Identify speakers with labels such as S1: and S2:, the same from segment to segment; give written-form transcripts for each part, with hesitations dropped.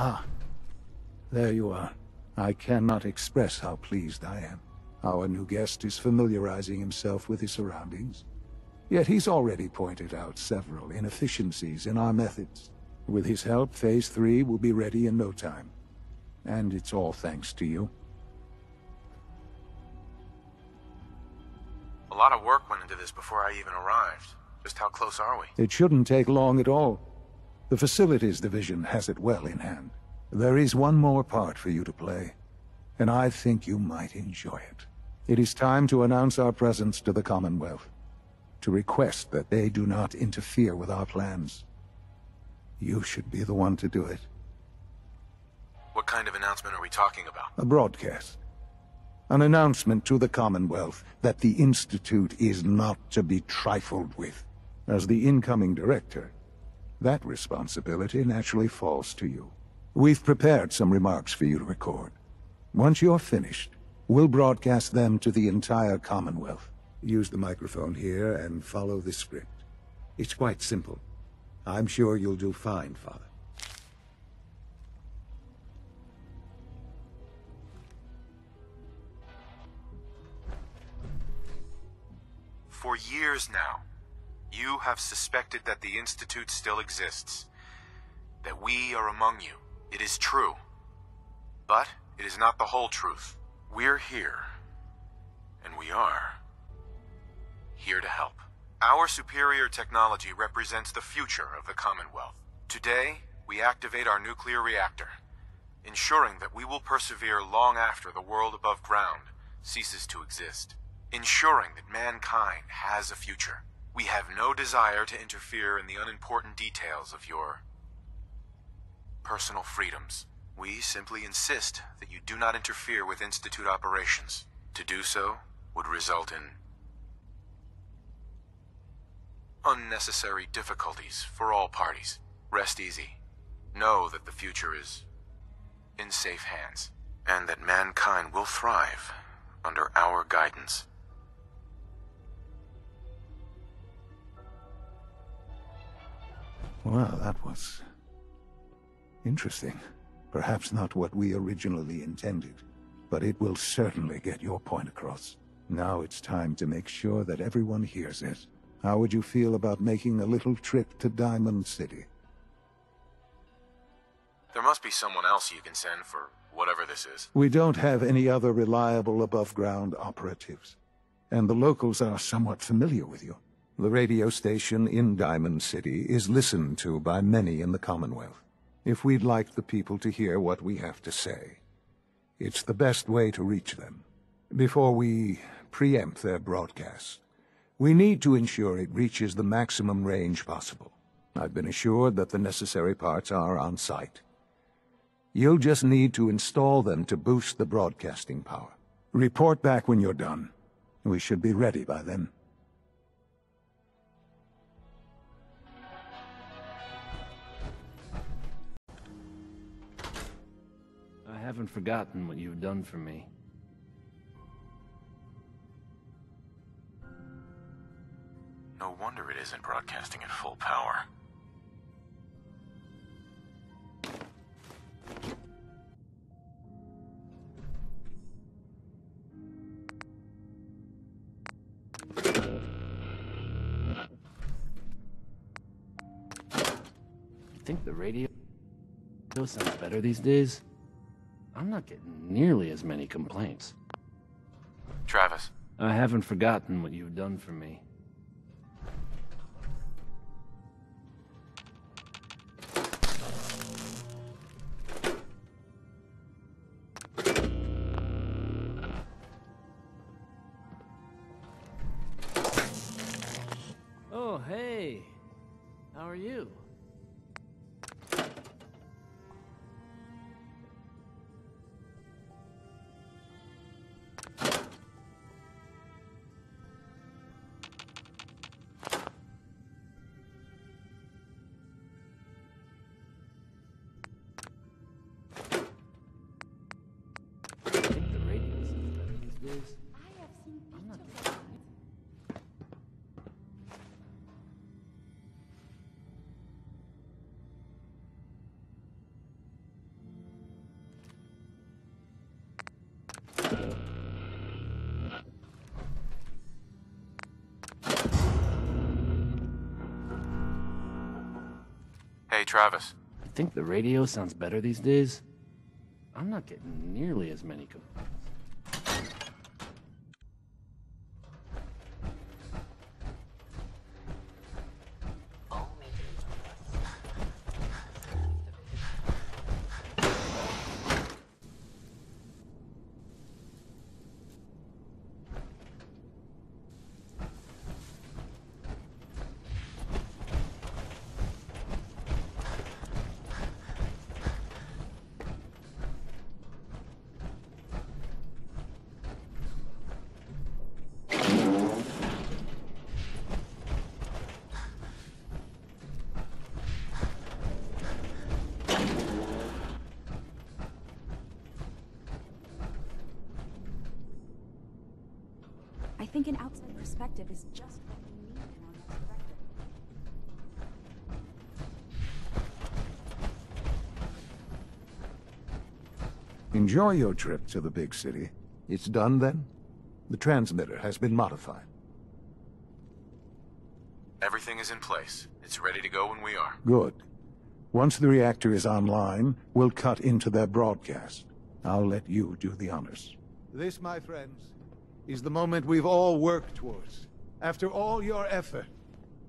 S1: Ah, there you are. I cannot express how pleased I am. Our new guest is familiarizing himself with his surroundings. Yet he's already pointed out several inefficiencies in our methods. With his help, Phase 3 will be ready in no time. And it's all thanks to you.
S2: A lot of work went into this before I even arrived. Just how close are we?
S1: It shouldn't take long at all. The Facilities Division has it well in hand. There is one more part for you to play, and I think you might enjoy it. It is time to announce our presence to the Commonwealth, to request that they do not interfere with our plans. You should be the one to do it.
S2: What kind of announcement are we talking about?
S1: A broadcast. An announcement to the Commonwealth that the Institute is not to be trifled with. As the incoming director, that responsibility naturally falls to you. We've prepared some remarks for you to record. Once you're finished, we'll broadcast them to the entire Commonwealth. Use the microphone here and follow the script. It's quite simple. I'm sure you'll do fine, Father.
S2: For years now, you have suspected that the Institute still exists. That we are among you. It is true. But it is not the whole truth. We're here. And we are here to help. Our superior technology represents the future of the Commonwealth. Today, we activate our nuclear reactor, ensuring that we will persevere long after the world above ground ceases to exist. Ensuring that mankind has a future. We have no desire to interfere in the unimportant details of your personal freedoms. We simply insist that you do not interfere with Institute operations. To do so would result in unnecessary difficulties for all parties. Rest easy. Know that the future is in safe hands, and that mankind will thrive under our guidance.
S1: Well, that was interesting. Perhaps not what we originally intended, but it will certainly get your point across. Now it's time to make sure that everyone hears it. How would you feel about making a little trip to Diamond City?
S2: There must be someone else you can send for whatever this is.
S1: We don't have any other reliable above-ground operatives, and the locals are somewhat familiar with you. The radio station in Diamond City is listened to by many in the Commonwealth. If we'd like the people to hear what we have to say, it's the best way to reach them. Before we preempt their broadcast, we need to ensure it reaches the maximum range possible. I've been assured that the necessary parts are on site. You'll just need to install them to boost the broadcasting power. Report back when you're done. We should be ready by then.
S3: I haven't forgotten what you've done for me.
S2: No wonder it isn't broadcasting at full power.
S3: You think the radio sounds better these days? I'm not getting nearly as many complaints.
S2: Travis.
S3: I haven't forgotten what you've done for me. Oh, hey. How are you?
S2: Hey, Travis.
S3: You think the radio sounds better these days? I'm not getting nearly as many
S4: I think an outside perspective is just what we need in our next director.
S1: Enjoy your trip to the big city. It's done then? The transmitter has been modified.
S2: Everything is in place. It's ready to go when we are.
S1: Good. Once the reactor is online, we'll cut into their broadcast. I'll let you do the honors. This, my friends, is the moment we've all worked towards. After all your effort,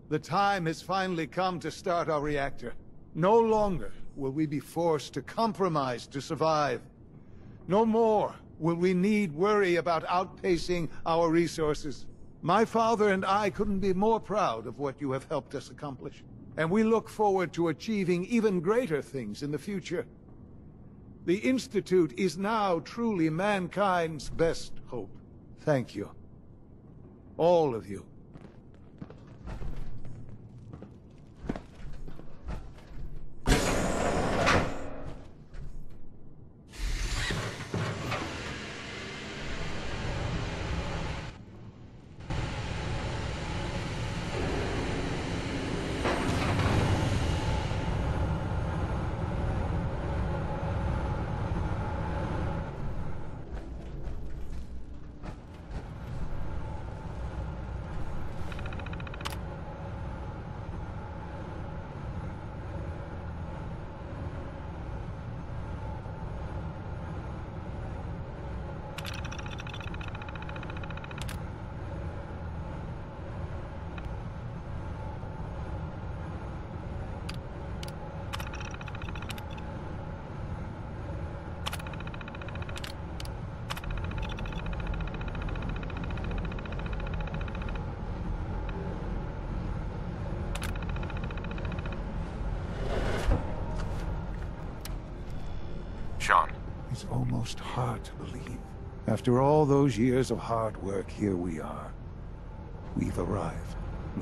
S1: the time has finally come to start our reactor. No longer will we be forced to compromise to survive. No more will we need worry about outpacing our resources. My father and I couldn't be more proud of what you have helped us accomplish. And we look forward to achieving even greater things in the future. The Institute is now truly mankind's best hope. Thank you. All of you.
S2: Sean.
S1: It's almost hard to believe. After all those years of hard work, here we are. We've arrived.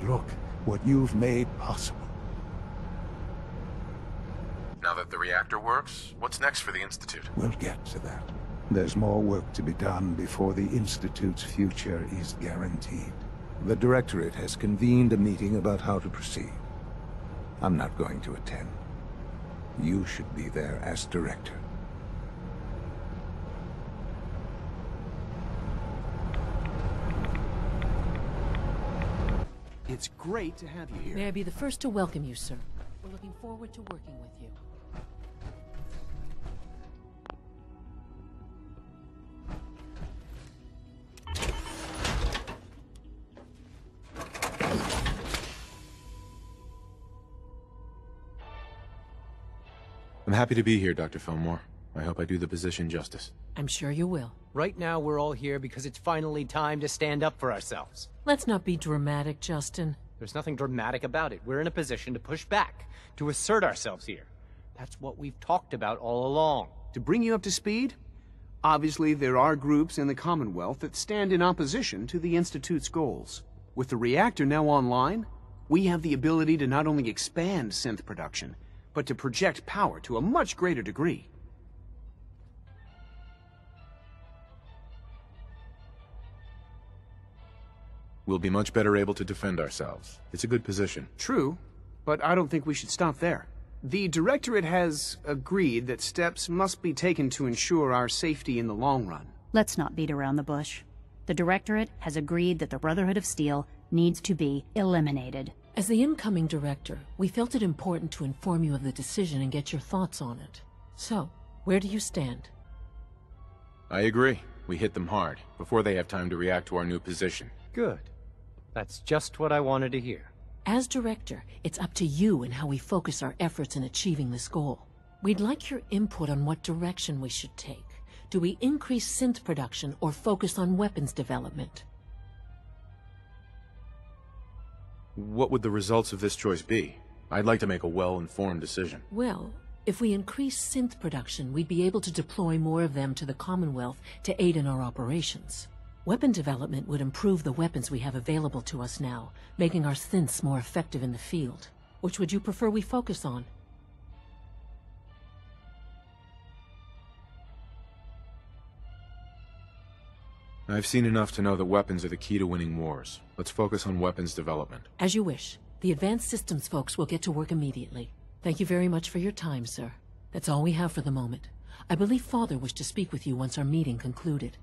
S1: Look what you've made possible.
S2: Now that the reactor works, what's next for the Institute?
S1: We'll get to that. There's more work to be done before the Institute's future is guaranteed. The Directorate has convened a meeting about how to proceed. I'm not going to attend. You should be there as Director.
S5: It's great to have you here.
S6: May I be the first to welcome you, sir. We're looking forward to working with you.
S2: I'm happy to be here, Dr. Fillmore. I hope I do the position justice.
S6: I'm sure you will.
S5: Right now, we're all here because it's finally time to stand up for ourselves.
S6: Let's not be dramatic, Justin.
S5: There's nothing dramatic about it. We're in a position to push back, to assert ourselves here. That's what we've talked about all along.
S7: To bring you up to speed, obviously there are groups in the Commonwealth that stand in opposition to the Institute's goals. With the reactor now online, we have the ability to not only expand synth production, but to project power to a much greater degree.
S2: We'll be much better able to defend ourselves. It's a good position.
S7: True, but I don't think we should stop there. The Directorate has agreed that steps must be taken to ensure our safety in the long run.
S8: Let's not beat around the bush. The Directorate has agreed that the Brotherhood of Steel needs to be eliminated.
S6: As the incoming director, we felt it important to inform you of the decision and get your thoughts on it. So, where do you stand?
S2: I agree. We hit them hard, before they have time to react to our new position.
S5: Good. That's just what I wanted to hear.
S6: As director, it's up to you and how we focus our efforts in achieving this goal. We'd like your input on what direction we should take. Do we increase synth production or focus on weapons development?
S2: What would the results of this choice be? I'd like to make a well-informed decision.
S6: Well, if we increase synth production, we'd be able to deploy more of them to the Commonwealth to aid in our operations. Weapon development would improve the weapons we have available to us now, making our synths more effective in the field. Which would you prefer we focus on?
S2: I've seen enough to know that weapons are the key to winning wars. Let's focus on weapons development.
S6: As you wish. The advanced systems folks will get to work immediately. Thank you very much for your time, sir. That's all we have for the moment. I believe Father wished to speak with you once our meeting concluded.